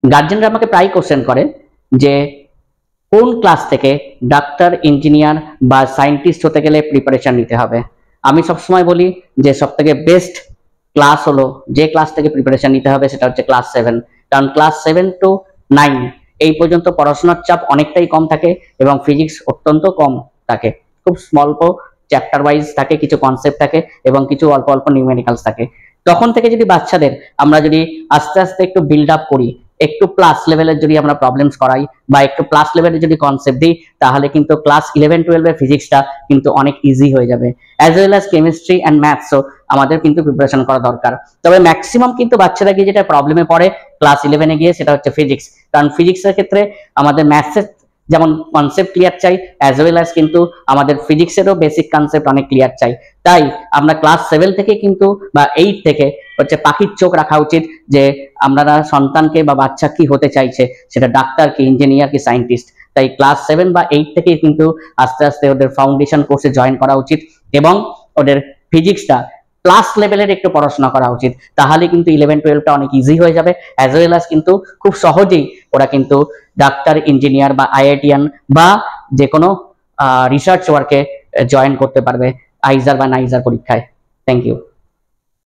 গার্জেনরা আমাকে প্রায় কোশ্চেন করে যে কোন ক্লাস থেকে ডাক্তার, ইঞ্জিনিয়ার বা সায়েন্টিস্ট হতে গেলে প্রিপারেশন নিতে হবে। আমি সবসময় বলি যে সব থেকে বেস্ট ক্লাস হলো, যে ক্লাস থেকে প্রিপারেশন নিতে হবে সেটা হচ্ছে ক্লাস 7। কারণ ক্লাস 7 to 9 এই পর্যন্ত পড়াশোনার চাপ অনেকটাই কম থাকে এবং ফিজিক্স অত্যন্ত কম থাকে, খুব অল্প চ্যাপ্টার ওয়াইজ থাকে, কিছু কনসেপ্ট থাকে এবং কিছু অল্প অল্প নিউমেরিক্যালস থাকে। তখন থেকে যদি বাচ্চাদের আমরা যদি আস্তে আস্তে একটু বিল্ড আপ করি, একটু প্লাস লেভেলের যদি আমরা প্রবলেমস করাই বা একটু প্লাস লেভেলের যদি কনসেপ্ট দিই, তাহলে কিন্তু ক্লাস 11-12 এর ফিজিক্সটা কিন্তু অনেক ইজি হয়ে যাবে। As well as chemistry and ম্যাথসও আমাদের কিন্তু প্রিপারেশন করা দরকার। তবে ম্যাক্সিমাম কিন্তু বাচ্চারা গিয়ে যেটা প্রবলেমে পড়ে ক্লাস 11-এ গিয়ে, সেটা হচ্ছে ফিজিক্স। কারণ ফিজিক্সের ক্ষেত্রে আমাদের ম্যাথসের যেমন কনসেপ্ট ক্লিয়ার চাই, অ্যাজ ওয়েল অ্যাজ কিন্তু আমাদের ফিজিক্সেরও বেসিক কনসেপ্ট অনেক ক্লিয়ার চাই। তাই আমরা ক্লাস 7 থেকে কিন্তু বা 8 থেকে হচ্ছে পাখির চোখ রাখা উচিত যে আমরা সন্তানকে বা বাচ্চা কি হতে চাইছে, সেটা ডাক্তার কি, ইঞ্জিনিয়ার কি, সায়েন্টিস্ট। তাই ক্লাস 7 বা 8 থেকে কিন্তু আস্তে আস্তে ওদের ফাউন্ডেশন কোর্সে জয়েন করা উচিত এবং ওদের ফিজিক্সটা প্লাস লেভেলের একটু পড়াশোনা করা উচিত। তাহলে কিন্তু 11-12টা অনেক ইজি হয়ে যাবে। অ্যাজ ওয়েল অ্যাজ কিন্তু খুব সহজেই ওরা কিন্তু ডাক্তার, ইঞ্জিনিয়ার বা আইআইটিয়ান বা যে কোনো রিসার্চ ওয়ার্কে জয়েন করতে পারবে আইজার বা নাইজার পরীক্ষায়। Thank you.